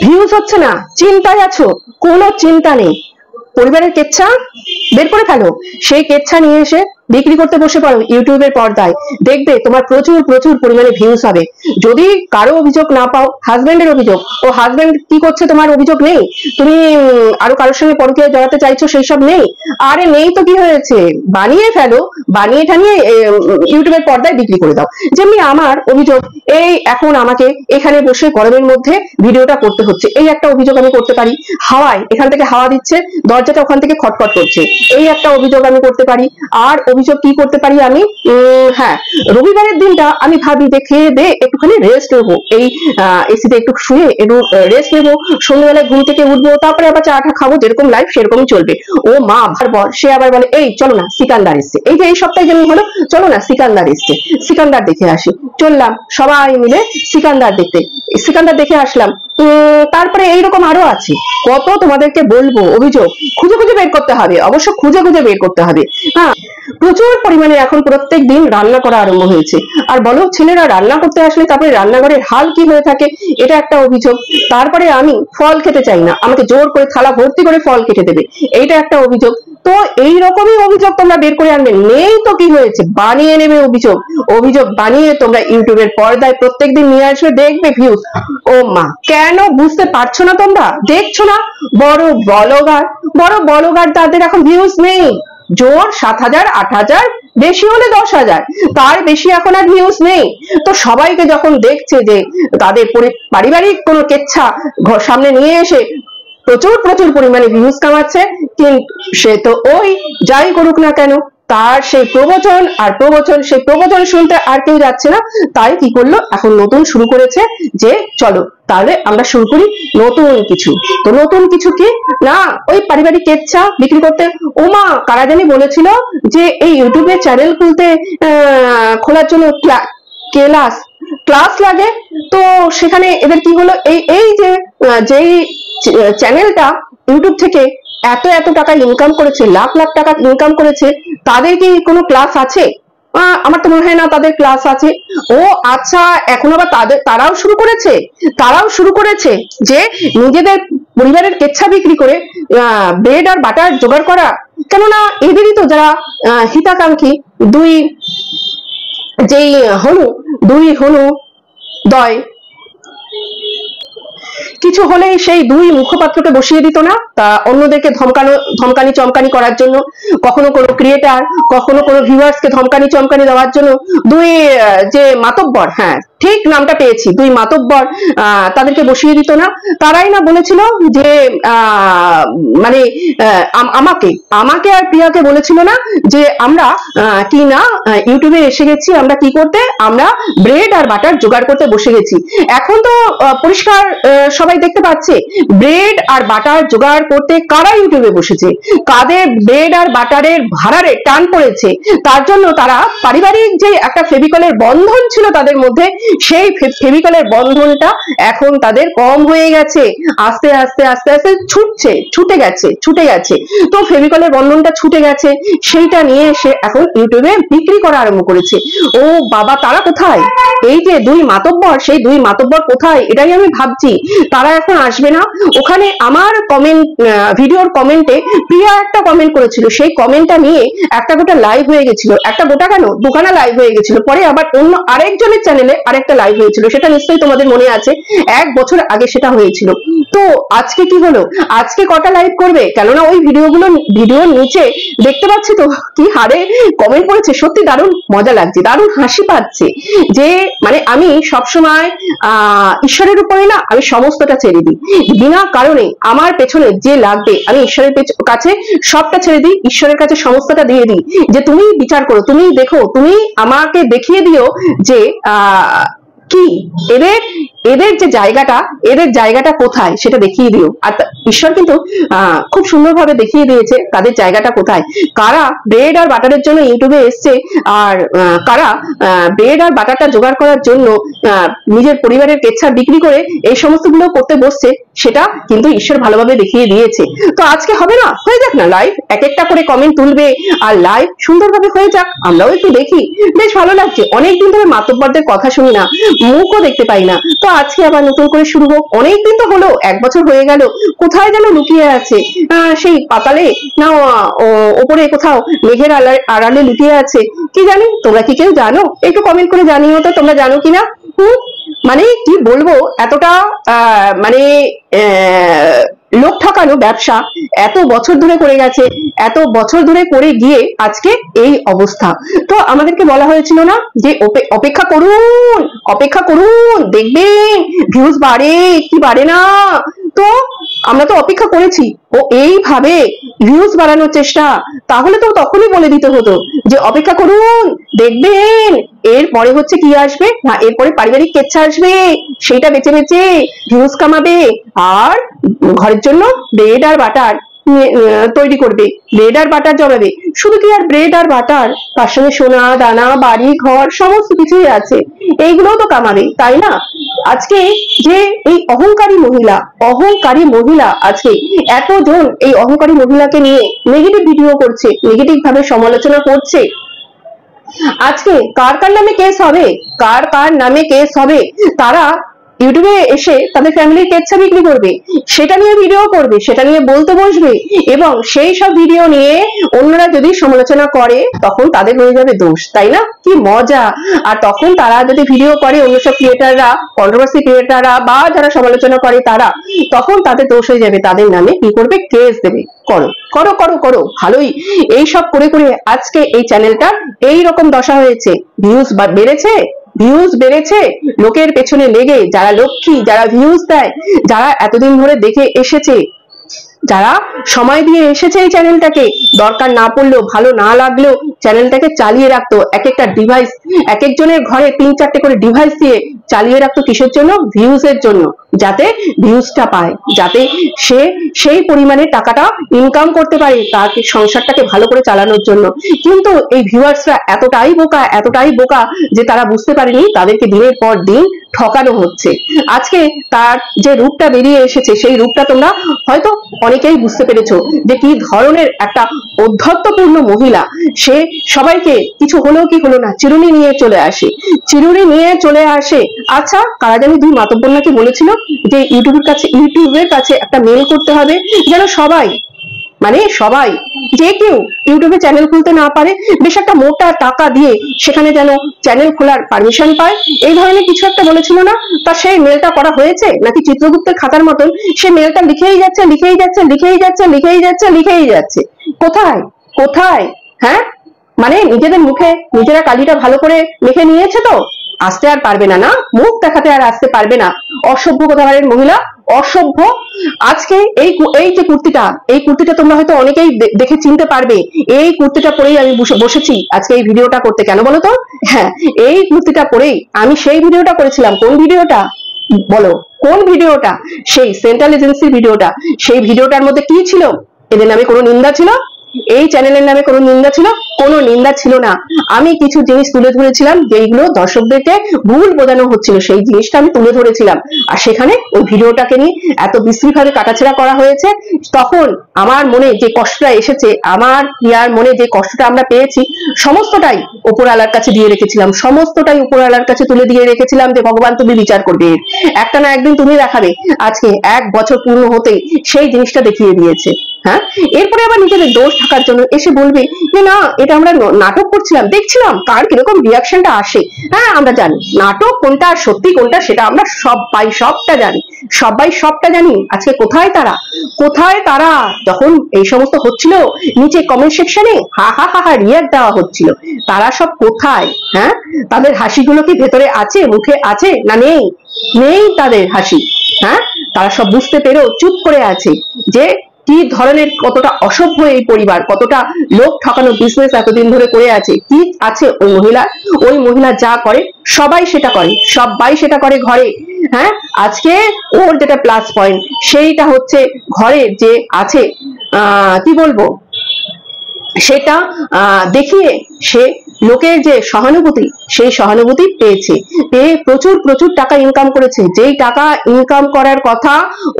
Views হচ্ছে না, চিন্তায় আছো, কোনো চিন্তা নেই, পরিবারের কেচ্ছা বের করে ফেলো, সেই কেচ্ছা নিয়ে এসে বিক্রি করতে বসে পড়ো ইউটিউবের পর্দায়, দেখবে তোমার প্রচুর প্রচুর পরিমাণে ভিউজ হবে। যদি কারো অভিযোগ না পাও, হাজবেন্ডের অভিযোগ, ও হাজবেন্ড কি করছে তোমার অভিযোগ নেই, তুমি আরো কারোর সঙ্গে পরকীয়া জড়াতে চাইছো, সেই সব নেই, আরে নেই তো কি হয়েছে, বানিয়ে ফেলো, বানিয়ে ঠানিয়ে ইউটিউবের পর্দায় বিক্রি করে দাও। যেমনি আমার অভিযোগ, এই এখন আমাকে এখানে বসে গরমের মধ্যে ভিডিওটা করতে হচ্ছে, এই একটা অভিযোগ আমি করতে পারি। হাওয়ায় এখান থেকে হাওয়া দিচ্ছে, দরজাটা ওখান থেকে খটখট করছে, এই একটা অভিযোগ আমি করতে পারি। আর অভিযোগ কি করতে পারি আমি, হ্যাঁ, রবিবারের দিনটা আমি ভাবি যে খেয়ে দে একটুখানি রেস্ট নেবো, এই এসিতে একটু শুয়ে একটু রেস্ট নেবো, সন্ধ্যাবেলায় ঘুম থেকে উঠবো, তারপরে আবার চাটা খাবো, যেরকম লাইফ সেরকমই চলবে। ও মা ভার সে আবার বলে এই চলো না সিকান্দার এসছে, এই যে এই সপ্তাহে যেমন হলো, চলো না সিকান্দার এসছে, সিকান্দার দেখে আসি। চললাম সবাই মিলে সিকান্দার দেখতে, সিকান্দার দেখে আসলাম। তারপরে এইরকম আরো আছে, কত তোমাদেরকে বলবো অভিযোগ, খুঁজে খুঁজে বের করতে হবে, অবশ্য খুঁজে খুঁজে বের করতে হবে। হ্যাঁ, প্রচুর পরিমাণে এখন প্রত্যেক দিন রান্না করা আরম্ভ হয়েছে। আর বলো, ছেলেরা রান্না করতে আসলে তারপরে রান্নাঘরের হাল কি হয়ে থাকে, এটা একটা অভিযোগ। তারপরে আমি ফল খেতে চাই না, আমাকে জোর করে থালা ভর্তি করে ফল কেটে দেবে, এইটা একটা অভিযোগ। তো এইরকমই অভিযোগ তোমরা বের করে আনবে, নেই তো কি হয়েছে, বানিয়ে নেবে অভিযোগ, অভিযোগ বানিয়ে তোমরা ইউটিউবের পর্দায় প্রত্যেকদিন নিয়ে আসবে, দেখবে ভিউজ। ও মা, কেন বুঝতে পারছো না তোমরা, দেখছো না, বড় ব্লগার তাদের এখন ভিউজ নেই, জোর 7,000 8,000, বেশি হলে 10,000, তার বেশি এখন আর ভিউজ নেই। তো সবাইকে যখন দেখছে যে তাদের পারিবারিক কোনো কেচ্ছা সামনে নিয়ে এসে প্রচুর প্রচুর পরিমাণে ভিউজ কামাচ্ছে, কিন্তু সে তো ওই যাই করুক না কেন, তার সেই প্রবচন আর প্রবচন, সেই প্রবচন শুনতে আর কেউ যাচ্ছে না। তাই কি করলো, এখন নতুন শুরু করেছে যে চলো তাহলে আমরা শুরু করি নতুন কিছু। তো নতুন কিছু কি না, ওই পারিবারিক কেচ্ছা বিক্রি করতে। ওমা, কারা জানি বলেছিল যে এই ইউটিউবে চ্যানেল খুলতে খোলার জন্য ক্লাস লাগে। তো সেখানে এদের কি হলো, এই যে যেই চ্যানেলটা ইউটিউব থেকে এত টাকা ইনকাম করেছে, লাখ লাখ টাকা ইনকাম করেছে, তাদের কি কোনো ক্লাস আছে? আমার তো মনে হয় না তাদের ক্লাস আছে। ও আচ্ছা, এখন আবার তারাও শুরু করেছে যে নিজেদের পরিবারের কেচ্ছা বিক্রি করে ব্রেড আর বাটার জোগাড় করা। কেননা এদেরই তো যারা হিতাকাঙ্ক্ষী, দুই হনু দয়, কিছু হলেই সেই দুই মুখপাত্রকে বসিয়ে দিত না, তা অন্যদেরকে ধমকানি চমকানি করার জন্য, কখনো কোনো ক্রিয়েটার, কখনো কোনো ভিউয়ার্সকে ধমকানি চমকানি দেওয়ার জন্য দুই যে মাতব্বর, হ্যাঁ ঠিক নামটা পেয়েছি, দুই মাতব্বর তাদেরকে বসিয়ে দিত না। তারাই না বলেছিল যে মানে আমাকে আর প্রিয়াকে বলেছিল না যে আমরা কি না ইউটিউবে এসে গেছি, আমরা কি করতে, আমরা ব্রেড আর বাটার জোগাড় করতে বসে গেছি। এখন তো পরিষ্কার সবাই দেখতে পাচ্ছে ব্রেড আর বাটার জোগাড় করতে কারা ইউটিউবে বসেছে, কাদের ব্রেড আর বাটারের ভাড়ারে টান পড়েছে, তার জন্য তারা পারিবারিক যে একটা ফেভিকলের বন্ধন ছিল তাদের মধ্যে, সেই ফেভিকলের বন্ধনটা এখন তাদের কম হয়ে গেছে, আস্তে আস্তে আস্তে আস্তে ছুটে গেছে। তো ফেভিকলের বন্ধনটা ছুটে গেছে, সেইটা নিয়ে এসে এখন ইউটিউবে বিক্রি করা আরম্ভ করেছে। ও বাবা, তারা কোথায়, এই যে দুই মাতব্বর, সেই দুই মাতব্বর কোথায়, এটাই আমি ভাবছি। তারা এখন আসবে না। ওখানে আমার ভিডিওর কমেন্টে প্রিয়া একটা কমেন্ট করেছিল, সেই কমেন্টটা নিয়ে একটা গোটা লাইভ হয়ে গেছিল, একটা গোটা কেন দুখানা লাইভ হয়ে গেছিল, পরে আবার অন্য আরেকজনের চ্যানেলে আরেকটা লাইভ হয়েছিল, সেটা নিশ্চয়ই তোমাদের মনে আছে, 1 বছর আগে সেটা হয়েছিল। তো আজকে কি হলো, আজকে কটা লাইভ করবে, কেননা ওই ভিডিওর নিচে দেখতে পাচ্ছি তো কি হারে কমেন্ট করেছে, সত্যি দারুণ মজা লাগছে, দারুণ হাসি পাচ্ছে। যে মানে আমি সবসময় ঈশ্বরের উপরে না আমি সমস্তটা ছেড়ে দিই, বিনা কারণে আমার পেছনে যে লাগবে আমি ঈশ্বরের কাছে সবটা ছেড়ে দিই, ঈশ্বরের কাছে সমস্তটা দিয়ে দিই, যে তুমি বিচার করো, তুমি দেখো, তুমি আমাকে দেখিয়ে দিও যে কি এদের যে জায়গাটা কোথায়, সেটা দেখিয়ে দিও। আর ঈশ্বর কিন্তু খুব সুন্দরভাবে দেখিয়ে দিয়েছে তাদের জায়গাটা কোথায়, কারা ব্রেড আর বাটারের জন্য ইউটিউবে এসছে, আর কারা ব্রেড আর বাটারটা জোগাড় করার জন্য নিজের পরিবারের কেচ্ছা বিক্রি করে এই সমস্ত গুলো করতে বসছে, সেটা কিন্তু ঈশ্বর ভালোভাবে দেখিয়ে দিয়েছে। তো আজকে হবে না, হয়ে যাক না লাইভ, এক একটা করে কমেন্ট তুলবে আর লাইভ সুন্দরভাবে হয়ে যাক, আমরাও একটু দেখি, বেশ ভালো লাগছে। অনেকদিন ধরে মাতব্বরদের কথা শুনি না, মুখও দেখতে পাই না, তো আজকে আবার নতুন করে শুরু হোক। অনেকদিন তো হলো, 1 বছর হয়ে গেল, কোথায় যেন লুকিয়ে আছে, সেই পাতালে না ওপরে কোথাও মেঘের আড়ালে লুকিয়ে আছে, কি জানি। তোমরা কি কেউ জানো? একটু কমেন্ট করে জানিও তো তোমরা জানো কিনা। মানে কি বলবো, এতটা মানে লোক ঠকানো ব্যবসা এত বছর ধরে করে গেছে, এত বছর ধরে করে গিয়ে আজকে এই অবস্থা। তো আমাদেরকে বলা হয়েছিল না যে অপেক্ষা করুন, অপেক্ষা করুন, দেখবেন ভিউজ বাড়ে কি বাড়ে না। তো আমরা তো অপেক্ষা করেছি, ও এইভাবে ভিউজ বাড়ানোর চেষ্টা, তাহলে তো তখনই বলে দিতে হতো যে অপেক্ষা করুন, দেখবেন এরপরে হচ্ছে কি আসবে না, এরপরে পারিবারিক কেচ্ছা আসবে, সেটা বেঁচে বেঁচে ভিউজ কামাবে আর ঘরের জন্য ব্রেড আর বাটার তৈরি করবে, ব্রেড আর বাটার জমাবে। শুধু কি আর ব্রেড আর বাটার, তার সঙ্গে সোনা দানা বাড়ি ঘর সমস্ত কিছুই আছে, এইগুলোও তো কামাবে, তাই না? আজকে যে এই অহংকারী মহিলা আজকে এতজন এই অহংকারী মহিলাকে নিয়ে নেগেটিভ ভিডিও করছে, নেগেটিভ ভাবে সমালোচনা করছে। আজকে কার কার নামে কেস হবে, কার কার নামে কেস হবে, তারা ইউটিউবে এসে তাদের ফ্যামিলির কেচ্ছা বিক্রি করবে, সেটা নিয়ে ভিডিও করবে, সেটা নিয়ে বলতে বসবে, এবং সেই সব ভিডিও নিয়ে অন্যরা যদি সমালোচনা করে তখন তাদের হয়ে যাবে দোষ, তাই না? কি মজা। আর তখন তারা যদি ভিডিও করে, অন্য সব ক্রিয়েটাররা, কন্ট্রোভার্সি ক্রিয়েটাররা বা যারা সমালোচনা করে তারা, তখন তাদের দোষ হয়ে যাবে, তাদের নামে কি করবে, কেস দেবে। করো করো করো করো, ভালোই। এই সব করে করে আজকে এই চ্যানেলটা এই রকম দশা হয়েছে। ভিউজ বেড়েছে লোকের পেছনে লেগে, যারা লক্ষ্মী, যারা ভিউজ দেয়, যারা এতদিন ধরে দেখে এসেছে, যারা সময় দিয়ে এসেছে এই চ্যানেলটাকে, দরকার না পড়লেও, ভালো না লাগলেও চ্যানেলটাকে চালিয়ে রাখতো। এক একটা ডিভাইস, এক একজনের ঘরে 3-4টে করে ডিভাইস দিয়ে চালিয়ে রাখতো। কিসের জন্য? ভিউজের জন্য, যাতে ভিউজটা পায়, যাতে সে সেই পরিমাণে টাকাটা ইনকাম করতে পারে তার সংসারটাকে ভালো করে চালানোর জন্য। কিন্তু এই ভিউয়ার্সরা এতটাই বোকা যে তারা বুঝতে পারেনি তাদেরকে দিনের পর দিন ঠকানো হচ্ছে। আজকে তার যে রূপটা বেরিয়ে এসেছে, সেই রূপটা তোমরা হয়তো অনেকেই বুঝতে পেরেছো যে কি ধরনের একটা ঔদ্ধত্যপূর্ণ মহিলা। সে সবাইকে কিছু হলেও কি হলো না, চিরুনি নিয়ে চলে আসে। আচ্ছা, কারা জানি 2 মাতব্বর নাকি বলেছিল যে ইউটিউবের কাছে একটা মেল করতে হবে, যেন সবাই, মানে সবাই, যে কেউ ইউটিউবে চ্যানেল খুলতে না পারে, বেশ একটা মোটা টাকা দিয়ে সেখানে যেন চ্যানেল খোলার পারমিশন পায়, এই ধরনের কিছু একটা বলেছিল না? তা সেই মেলটা করা হয়েছে নাকি চিত্রগুপ্তের খাতার মতন সে মেলটা লিখেই যাচ্ছে? কোথায় কোথায়? হ্যাঁ, মানে নিজেদের মুখে নিজেরা কালিটা ভালো করে মেখে নিয়েছে তো আসতে আর পারবে না, না মুখ দেখাতে আর আসতে পারবে না। অসভ্য কোথাকারের মহিলা, অসভ্য। আজকে এই যে কুর্তিটা তোমরা হয়তো অনেকেই দেখে চিনতে পারবে। এই কুর্তিটা পরেই আমি বসেছি আজকে এই ভিডিওটা করতে। কেন বলো তো? হ্যাঁ, এই কুর্তিটা পরেই আমি সেই ভিডিওটা করেছিলাম। কোন ভিডিওটা বলো, কোন ভিডিওটা? সেই সেন্ট্রাল এজেন্সির ভিডিওটা। সেই ভিডিওটার মধ্যে কি ছিল? এদের নামে কোনো নিন্দা ছিল? এই চ্যানেলের নামে কোনো নিন্দা ছিল? কোনো নিন্দা ছিল না। আমি কিছু জিনিস তুলে ধরেছিলাম যেগুলো দর্শকদেরকে ভুল বোঝানো হচ্ছিল, সেই জিনিসটা আমি তুলে ধরেছিলাম। আর সেখানে ওই ভিডিওটাকে নিয়ে এত বিশ্রীভাবে কাটাছেড়া করা হয়েছে। তখন আমার মনে যে কষ্টটা এসেছে, আমার ইয়ার মনে যে কষ্টটা আমরা পেয়েছি, সমস্তটাই উপরওয়ালার কাছে দিয়ে রেখেছিলাম, সমস্তটাই উপরওয়ালার কাছে তুলে দিয়ে রেখেছিলাম যে ভগবান তুমি বিচার করবে, একটা না একদিন তুমি দেখাবে। আজকে 1 বছর পূর্ণ হতে সেই জিনিসটা দেখিয়ে দিয়েছে। হ্যাঁ, এরপরে আবার নিজেদের দোষ ঢাকার জন্য এসে বলবে যে না, এটা আমরা নাটক করছিলাম, দেখছিলাম কার কিরকম রিয়াকশনটা আসে। হ্যাঁ, আমরা জানি নাটক কোনটা আর সত্যি কোনটা, সেটা আমরা সবাই সবটা জানি। আজকে কোথায় তারা যখন এই সমস্ত হচ্ছিল, নিচে কমেন্ট সেকশনে হা হা হা হা রিয়াক্ট দেওয়া হচ্ছিল, তারা সব কোথায়? হ্যাঁ, তাদের হাসিগুলো কি ভেতরে আছে, মুখে আছে, না নেই তাদের হাসি? হ্যাঁ, তারা সব বুঝতে পেরেও চুপ করে আছে যে কি ধরনের, কতটা অসভ্য এই পরিবার, কতটা লোক ঠকানো বিজনেস এতদিন ধরে করে আছে। কি আছে ওই মহিলা যা করে সবাই সেটা করে ঘরে। হ্যাঁ, আজকে ওর যেটা প্লাস পয়েন্ট সেইটা হচ্ছে ঘরে যে আছে কি বলবো, সেটা দেখিয়ে সে লোকের যে সহানুভূতি, সেই সহানুভূতি পেয়ে প্রচুর টাকা ইনকাম করেছে। যেই টাকা ইনকাম করার কথা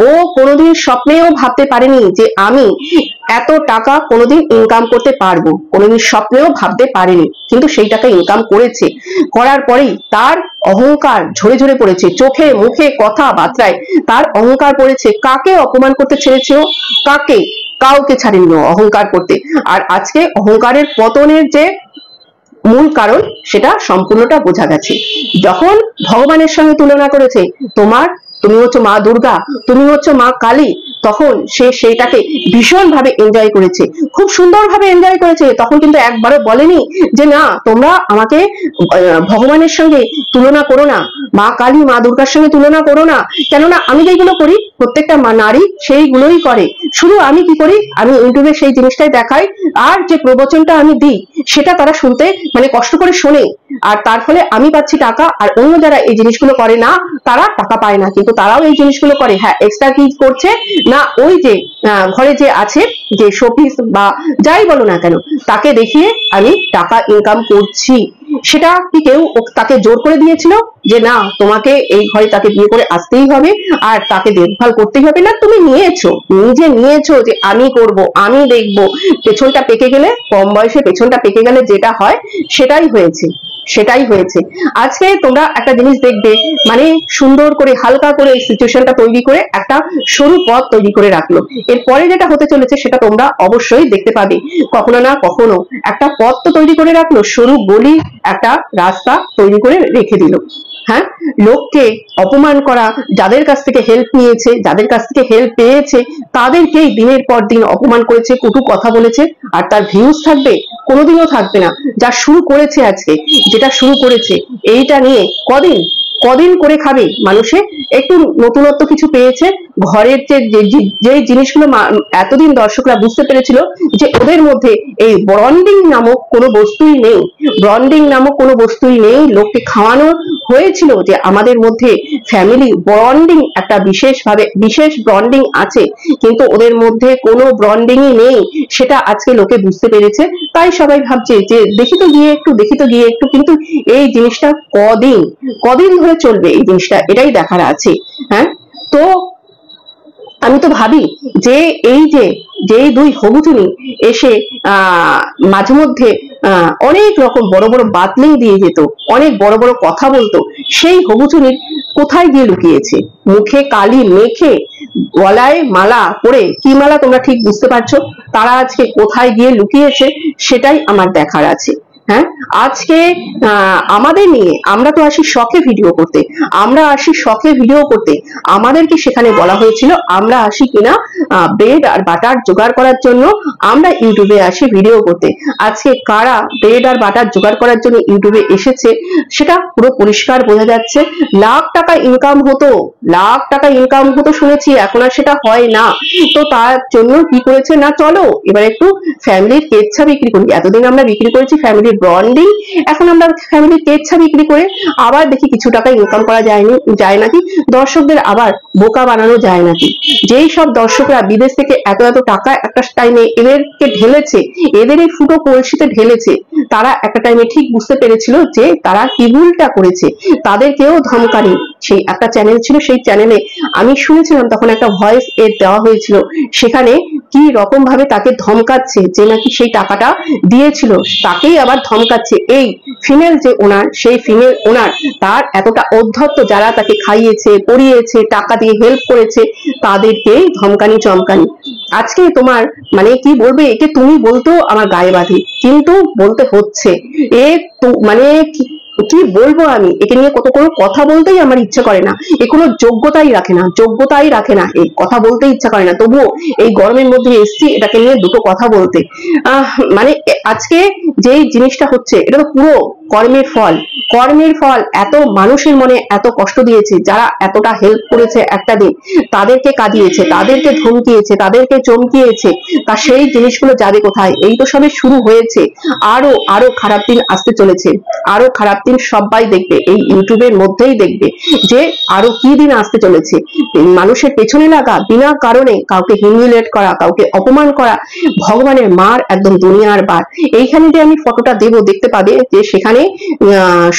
ও কোনোদিন স্বপ্নেও ভাবতে পারেনি যে আমি এত টাকা কোনোদিন ইনকাম করতে পারবো, কোনোদিন স্বপ্নেও ভাবতে পারেনি। কিন্তু সেই টাকা ইনকাম করেছে, করার পরেই তার অহংকার ঝরে ঝরে পড়েছে, চোখে মুখে কথা বার্তায় তার অহংকার পড়েছে। কাকে অপমান করতে ছেড়েছে ও? কাকে? কাউকে ছাড়েনি ও অহংকার করতে। আর আজকে অহংকারের পতনের যে মূল কারণ সেটা সম্পূর্ণটা বোঝা গেছে। যখন ভগবানের সঙ্গে তুলনা করেছে, তুমি হচ্ছে মা দুর্গা, তুমি হচ্ছে মা কালী, তখন সে সেইটাকে ভীষণ ভাবে এনজয় করেছে, খুব সুন্দর ভাবে এনজয় করেছে। তখন কিন্তু একবারও বলেনি যে না তোমরা আমাকে ভগবানের সঙ্গে তুলনা করো না, মা কালী মা দুর্গার সঙ্গে তুলনা করো না, কেননা আমি যেগুলো করি প্রত্যেকটা নারী সেইগুলোই করে। শুধু আমি কি করি, আমি ইউটিউবে সেই জিনিসটাই দেখাই, আর যে প্রবচনটা আমি দিই সেটা তারা শুনতে মানে কষ্ট করে শোনে, আর তার ফলে আমি পাচ্ছি টাকা, আর অন্য যারা এই জিনিসগুলো করে না তারা টাকা পায় না। কিন্তু তারাও এই জিনিসগুলো করে, হ্যাঁ এক্সট্রা কি করছে না, ওই যে ঘরে যে আছে যে শোপিস বা যাই বলো না কেন, তাকে দেখিয়ে আমি টাকা ইনকাম করছি। সেটা কি কেউ তাকে জোর করে দিয়েছিল যে না তোমাকে এই ঘরে তাকে বিয়ে করে আসতেই হবে আর তাকে দেখভাল করতেই হবে? না, তুমি নিজে নিয়েছো যে আমি করব, আমি দেখবো। পেছনটা পেকে গেলে, কম বয়সে পেছনটা পেকে গেলে যেটা হয় সেটাই হয়েছে। আজকে তোমরা একটা জিনিস দেখবে, মানে সুন্দর করে হালকা করে সিচুয়েশনটা তৈরি করে একটা সরু পথ তৈরি করে রাখলো। এরপরে যেটা হতে চলেছে সেটা তোমরা অবশ্যই দেখতে পাবে। কখনো না কখনো একটা পথ তো তৈরি করে রাখলো, সরু গলি একটা রাস্তা তৈরি করে রেখে দিল। হ্যাঁ, লোককে অপমান করা, যাদের কাছ থেকে হেল্প নিয়েছে, যাদের কাছ থেকে হেল্প পেয়েছে, তাদেরকেই দিনের পর দিন অপমান করেছে, কটু কথা বলেছে। আর তার ভিউজ থাকবে? কোনোদিনও থাকবে না। যা শুরু করেছে আজকে, যেটা শুরু করেছে, এইটা নিয়ে কদিন করে খাবে মানুষে? একটু নতুনত্ব কিছু পেয়েছে, ঘরের যে জিনিসগুলো এতদিন দর্শকরা বুঝতে পেরেছিল যে ওদের মধ্যে এই ব্রন্ডিং নামক কোনো বস্তুই নেই। লোককে খাওয়ানো হয়েছিল যে আমাদের মধ্যে ফ্যামিলি বন্ডিং একটা বিশেষ বন্ডিং আছে, কিন্তু ওদের মধ্যে কোনো বন্ডিংই নেই, সেটা আজকে লোকে বুঝতে পেরেছে। তাই সবাই ভাবছে যে দেখি তো গিয়ে একটু, কিন্তু এই জিনিসটা কদিন ধরে চলবে এই জিনিসটা, এটাই দেখার আছে। হ্যাঁ, তো আমি তো ভাবি যে এই যে দুই হবুচুনি এসে মাঝে মধ্যে অনেক রকম বড় বড় বাতলেই দিয়ে যেত, অনেক বড় বড় কথা বলতো, সেই হবুচুনির কোথায় গিয়ে লুকিয়েছে? মুখে কালি মেখে, গলায় মালা পরে, কি মালা তোমরা ঠিক বুঝতে পারছো, তারা আজকে কোথায় গিয়ে লুকিয়েছে সেটাই আমার দেখার আছে। হ্যাঁ, আজকে আমাদের নিয়ে আমরা তো আসি শখে ভিডিও করতে, আমাদেরকে সেখানে বলা হয়েছিল আমরা আসি কিনা ব্রেড আর বাটার জোগাড় করার জন্য, আমরা ইউটিউবে আসি ভিডিও করতে। আজকে কারা ব্রেড আর বাটার জোগাড় করার জন্য ইউটিউবে এসেছে সেটা পুরো পরিষ্কার বোঝা যাচ্ছে। লাখ টাকা ইনকাম হতো শুনেছি, এখন আর সেটা হয় না। তো তার জন্য কি করেছে না, চলো এবার একটু ফ্যামিলির কেচ্ছা বিক্রি করি। এতদিন আমরা বিক্রি করেছি ফ্যামিলির ব্রন্ডিং, এখন আমরা ফ্যামিলির কেচ্ছা বিক্রি করে আবার দেখি কিছু টাকা ইনকাম করা যায় নাকি, দর্শকদের আবার বোকা বানানো যায় নাকি। যেই সব দর্শকরা বিদেশ থেকে এত টাকা একটা টাইমে এদেরকে ঢেলেছে, এদের এই ফুটো কলসিতে ঢেলেছে, তারা একটা টাইমে ঠিক বুঝতে পেরেছিল যে তারা কি ভুলটা করেছে, তাদেরকেও ধমকানি। সেই একটা চ্যানেল ছিল, সেই চ্যানেলে আমি শুনেছিলাম তখন একটা ভয়েস এর দেওয়া হয়েছিল, সেখানে কি রকম ভাবে তাকে ধমকাচ্ছে যে নাকি সেই টাকাটা দিয়েছিল, তাকেই আবার ধমকাচ্ছে এই ফিমেল যে ওনার, সেই ফিমেল ওনার তার এতটা অধ্যত্ত, যারা তাকে খাইয়েছে পরিয়েছে টাকা দিয়ে হেল্প করেছে, তাদেরকেই ধমকানি চমকানি। আজকে তোমার মানে কি বলবে, একে তুমি বলতেও আমার গায়ে বাঁধে, কিন্তু বলতে হচ্ছে। এ তো মানে কি বলবো আমি, একে নিয়ে কত কোনো কথা বলতেই আমার ইচ্ছে করে না, এ কোনো যোগ্যতাই রাখে না, এই কথা বলতে ইচ্ছা করে না। তবুও এই গরমের মধ্যে এসছি এটাকে নিয়ে দুটো কথা বলতে। মানে আজকে যেই জিনিসটা হচ্ছে এটা তো পুরো কর্মের ফল। এত মানুষের মনে এত কষ্ট দিয়েছে, যারা এতটা হেল্প করেছে একটা দিন, তাদেরকে কাঁদিয়েছে, তাদেরকে ধমকিয়েছে, তাদেরকে চমকিয়েছে, তা সেই জিনিসগুলো যাবে কোথায়? এই তো সবে শুরু হয়েছে, আরো খারাপ দিন আসতে চলেছে, আরো খারাপ দিন সবাই দেখবে, এই ইউটিউবের মধ্যেই দেখবে যে আরো কি দিন আসতে চলেছে। মানুষের পেছনে লাগা, বিনা কারণে কাউকে হিউমিলিয়েট করা, কাউকে অপমান করা, ভগবানের মার একদম দুনিয়ার বার। এইখানে যে আমি ফটোটা দেবো, দেখতে পাবে যে সেখানে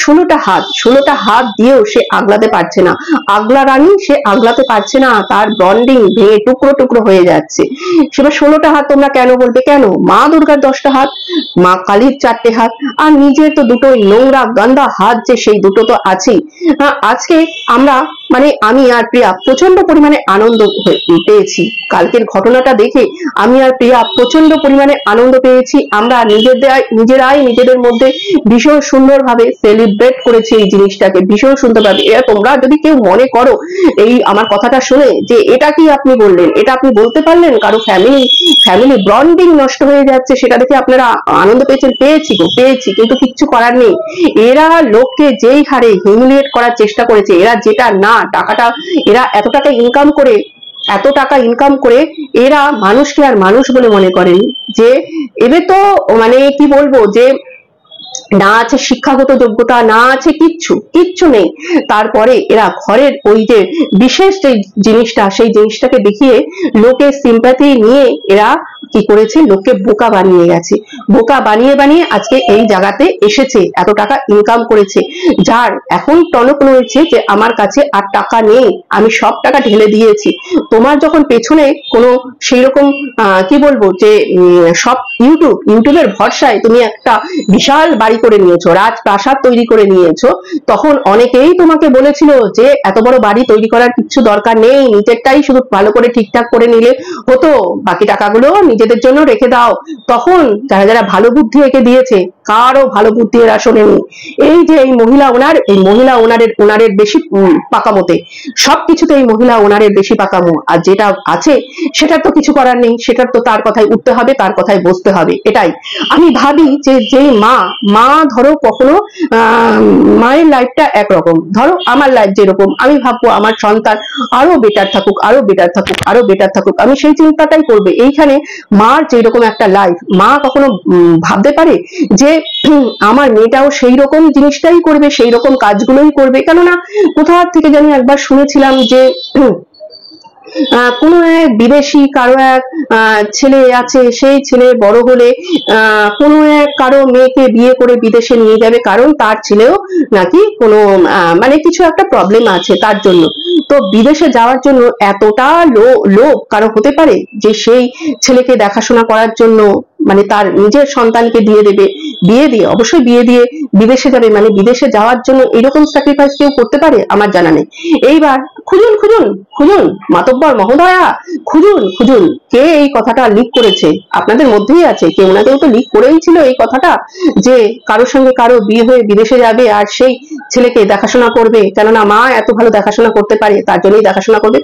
ষোলোটা হাত দিয়েও সে আগলাতে পারছে না। আগলা রানী সে আগলাতে পারছে না, তার বন্ডিং ভেঙে টুকরো টুকরো হয়ে যাচ্ছে। সেবার 16টা হাত তোমরা কেন বলবে? কেন? মা দুর্গার 10টা হাত, মা কালীর 4টে হাত, আর নিজের তো দুটোই নোংরা গান্দা হাত, যে সেই দুটো তো আছেই। আজকে আমরা মানে আমি আর প্রিয়া প্রচন্ড পরিমাণে আনন্দ পেয়েছি। কালকের ঘটনাটা দেখে আমি আর প্রিয়া প্রচন্ড পরিমাণে আনন্দ পেয়েছি। আমরা নিজেরাই নিজেদের মধ্যে ভীষণ সুন্দরভাবে সেলিব্রেট করেছি এই জিনিসটাকে, ভীষণ সুন্দরভাবে। তোমরা যদি কেউ মনে করো এই আমার কথাটা শুনে যে এটা কি আপনি বললেন, এটা আপনি বলতে পারলেন, কারো ফ্যামিলি বন্ডিং নষ্ট হয়ে যাচ্ছে, সেটা দেখে আপনারা আনন্দ পেয়েছেন, পেয়েছি, কিন্তু কিচ্ছু করার নেই। এরা লোককে যেই হারে হিউমিলিয়েট করার চেষ্টা করেছে, এরা যেটা না টাকাটা, এরা এত টাকা ইনকাম করে এরা মানুষকে আর মানুষ বলে মনে করেন। যে এদের তো মানে কি বলবো, যে না আছে শিক্ষাগত যোগ্যতা, না আছে কিচ্ছু নেই। তারপরে এরা ঘরের ওই যে বিশেষ যে জিনিসটা, সেই জিনিসটাকে দেখিয়ে লোকের সিম্প্যাথি নিয়ে এরা কি করেছে, লোককে বোকা বানিয়ে গেছে। বোকা বানিয়ে আজকে এই জায়গাতে এসেছে, এত টাকা ইনকাম করেছে। যার এখন টনক নড়ছে যে আমার কাছে আর টাকা নেই, আমি সব টাকা ঢেলে দিয়েছি। তোমার যখন পেছনে কোনো সেই রকম কি বলবো, যে সব ইউটিউবের ভরসায় তুমি একটা বিশাল বাড়ি করে নিয়েছো, রাজপ্রাসাদ তৈরি করে নিয়েছো, তখন অনেকেই তোমাকে বলেছিল যে এত বড় বাড়ি তৈরি করার কিছু দরকার নেই, নিজেরটাই শুধু ভালো করে ঠিকঠাক করে নিলে হতো, বাকি টাকাগুলো নিজেদের জন্য রেখে দাও। তখন যারা ভালো বুদ্ধি এঁকে দিয়েছে, কারো ভালো বুদ্ধি এরা শোনেনি। এই যে এই মহিলা ওনারের বেশি পাকামোতে, সবকিছুতে এই মহিলা ওনারের বেশি পাকামো। আর যেটা আছে সেটার তো কিছু করার নেই, সেটার তো তার কথায় উঠতে হবে, তার কথায় বসতে হবে। এটাই আমি ভাবি যে মা ধরো কখনো মায়ের লাইফটা একরকম, ধরো আমার লাইফ যেরকম, আমি ভাববো আমার সন্তান আরো বেটার থাকুক, আমি সেই চিন্তাটাই করবে। এইখানে মার যেরকম একটা লাইফ, মা কখনো ভাবতে পারে যে আমার মেয়েটাও সেই রকম জিনিসটাই করবে, সেই রকম কাজগুলোই করবে? কেননা কোথা থেকে জানি একবার শুনেছিলাম যে কোনো এক বিদেশি কারো এক ছেলে আছে, সেই ছেলে বড় হলে কোনো এক কারো মেয়েকে বিয়ে করে বিদেশে নিয়ে যাবে, কারণ তার ছেলেও নাকি কোনো মানে কিছু একটা প্রবলেম আছে তার জন্য। তো বিদেশে যাওয়ার জন্য এতটা লোভ কারো হতে পারে যে সেই ছেলেকে দেখাশোনা করার জন্য মানে তার নিজের সন্তানকে দিয়ে দেবে, অবশ্যই বিয়ে দিয়ে বিদেশে যাবে। মানে বিদেশে যাওয়ার জন্য এরকম স্যাক্রিফাইস কেউ করতে পারে? আমার জানা নেই। এইবার খুঁজুন মাতব্বর মহোদয়া, খুঁজুন কে এই কথাটা লিক করেছে। আপনাদের মধ্যেই আছে, কেউ না কেউ তো লিক করেই ছিল এই কথাটা, যে কারোর সঙ্গে কারো বিয়ে হয়ে বিদেশে যাবে আর সেই ছেলেকে দেখাশোনা করবে, কেননা মা এত ভালো দেখাশোনা করতে পারে, তার জন্যই দেখাশোনা করবে।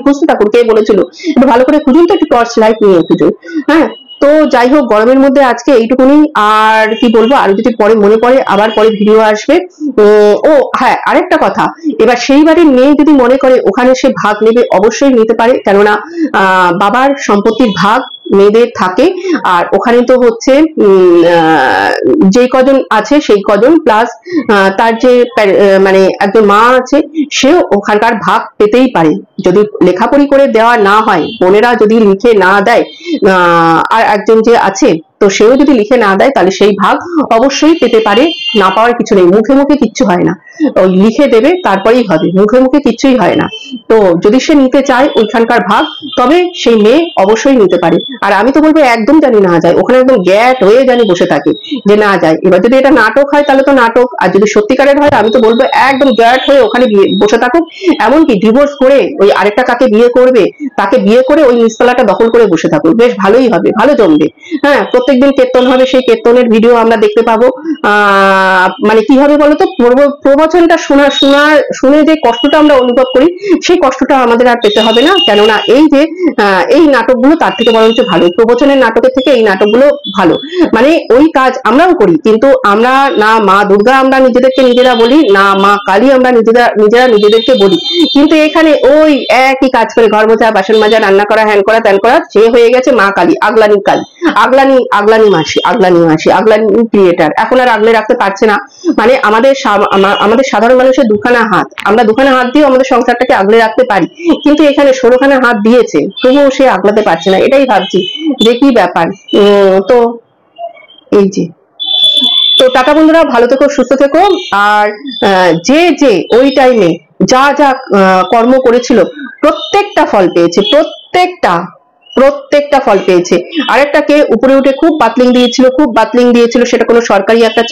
খুঁজতে থাকুন কে বলেছিল, একটু ভালো করে খুঁজুন, তো একটু টর্চ লাইট নিয়ে খুঁজুন। হ্যাঁ, তো যাই হোক, গরমের মধ্যে আজকে এইটুকুনি। আর কি বলবো, আর যদি পরে মনে পড়ে আবার পরে ভিডিও আসবে। ও হ্যাঁ, আরেকটা কথা, এবার সেই বাড়ির মেয়ে যদি মনে করে ওখানে সে ভাগ নেবে, অবশ্যই নিতে পারে, কেননা বাবার সম্পত্তির ভাগ মেয়েদের থাকে। আর ওখানে তো হচ্ছে যে কজন আছে সেই কজন, প্লাস তার যে মানে একজন মা আছে, সেও ওখানকার ভাগ পেতেই পারে। যদি লেখাপড়ি করে দেওয়া না হয়, বোনেরা যদি লিখে না দেয়, আর একজন যে আছে তো সেও যদি লিখে না দেয়, তাহলে সেই ভাগ অবশ্যই পেতে পারে। না পাওয়ার কিছু নেই, মুখে মুখে কিচ্ছু হয় না, ওই লিখে দেবে তারপরেই হবে, মুখে মুখে কিচ্ছুই হয় না। তো যদি সে নিতে চায় ওইখানকার ভাগ, তবে সেই মেয়ে অবশ্যই নিতে পারে। আর আমি তো বলবো একদম জানি না যায়, ওখানে একদম গ্যাট হয়ে জানি বসে থাকে যে না যায়। এবার যদি এটা নাটক হয় তাহলে তো নাটক, আর যদি সত্যিকারের হয় আমি তো বলবো একদম গ্যাট হয়ে ওখানে বসে থাকুক। এমনকি ডিভোর্স করে ওই আরেকটা কাকে বিয়ে করবে, তাকে বিয়ে করে ওই নিচতলাটা দখল করে বসে থাকুক, বেশ ভালোই হবে, ভালো জমবে। হ্যাঁ, প্রত্যেকদিন কীর্তন হবে, সেই কীর্তনের ভিডিও আমরা দেখতে পাবো। মানে কি হবে বলতো, প্রবচনটা শুনে যে কষ্টটা আমরা অনুভব করি, সেই কষ্টটা আমাদের আর পেতে হবে না। কেননা এই যে এই নাটকগুলো তার থেকে বরঞ্চ ভালো, প্রবচনের নাটকের থেকে এই নাটকগুলো ভালো। মানে ওই কাজ আমরাও করি, কিন্তু আমরা না মা দুর্গা আমরা নিজেদেরকে নিজেরা বলি, না মা কালী আমরা নিজেরা নিজেদেরকে বলি। কিন্তু এখানে ওই একই কাজ করে, ঘর মোছা, বাসন মাজা, রান্না করা, হ্যান করা, ত্যান করা, সে হয়ে গেছে মা কালী, আগলানি ক্রিয়েটার। এখন আর আগলে রাখতে পারছে না। মানে আমাদের সাধারণ মানুষের দুখানা হাত, আমরা দুখানা হাত দিয়ে আমাদের সংসারটাকে আগলে রাখতে পারি, কিন্তু এখানে 16খানা হাত দিয়েছে, তবুও সে আগলাতে পারছে না। এটাই ভাবছি যে কি ব্যাপার। তো এই যে তো টাটা বন্ধুরা, ভালো থেকো, সুস্থ থেকো। আর যে যে ওই টাইমে যা যা কর্ম করেছিল প্রত্যেকটা ফল পেয়েছে, প্রত্যেকটা ফল পেয়েছে। আরেকটাকে উপরে উঠে খুব বাতলিং দিয়েছিল, সেটা কোনো সরকারি একটা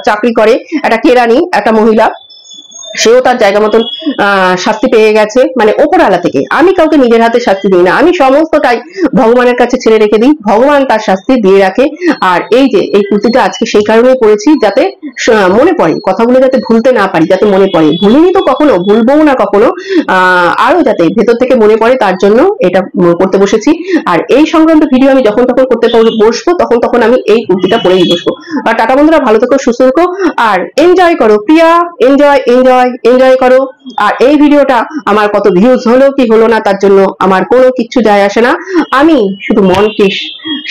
চাকরি করে একটা কেরানি, একটা মহিলা, সেও তার জায়গা মতন শাস্তি পেয়ে গেছে, মানে ওপরওয়ালা থেকে। আমি কাউকে নিজের হাতে শাস্তি দিই না, আমি সমস্তটাই ভগবানের কাছে ছেড়ে রেখে দিই, ভগবান তার শাস্তি দিয়ে রাখে। আর এই যে এই কুর্তিটা আজকে সেই কারণেই পরেছি, যাতে মনে পড়ে কথাগুলো, যাতে ভুলতে না পারি, যাতে মনে পড়ে। ভুলিনি তো কখনো, ভুলবো না কখনো, আরো যাতে ভেতর থেকে মনে পড়ে, তার জন্য এটা করতে বসেছি। আর এই সংক্রান্ত ভিডিও আমি যখন তখন করতে বসবো, তখন আমি এই কুর্তিটা পরেই বসবো। আর টাটা বন্ধুরা, ভালো থেকো, সুস্থ থেকো, আর এনজয় করো প্রিয়া, এনজয় করো। আর এই ভিডিওটা আমার কত ভিউজ হলো কি হলো না, তার জন্য আমার কোনো কিছু যায় আসে না। আমি শুধু মনকে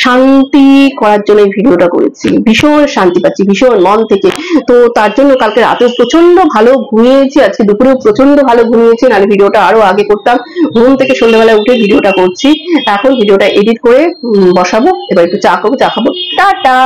শান্তি করার জন্য এই ভিডিওটা করেছি, ভীষণ শান্তি পাচ্ছি, ভীষণ মন থেকে। তো তার জন্য কালকে রাতে প্রচন্ড ভালো ঘুমিয়েছি, আজকে দুপুরেও প্রচন্ড ভালো ঘুমিয়েছি, নাহলে ভিডিওটা আরো আগে করতাম। ঘুম থেকে সন্ধ্যাবেলা উঠে ভিডিওটা করছি, এখন ভিডিওটা এডিট করে বসাবো। এবার একটু চা খাবো, টাটা।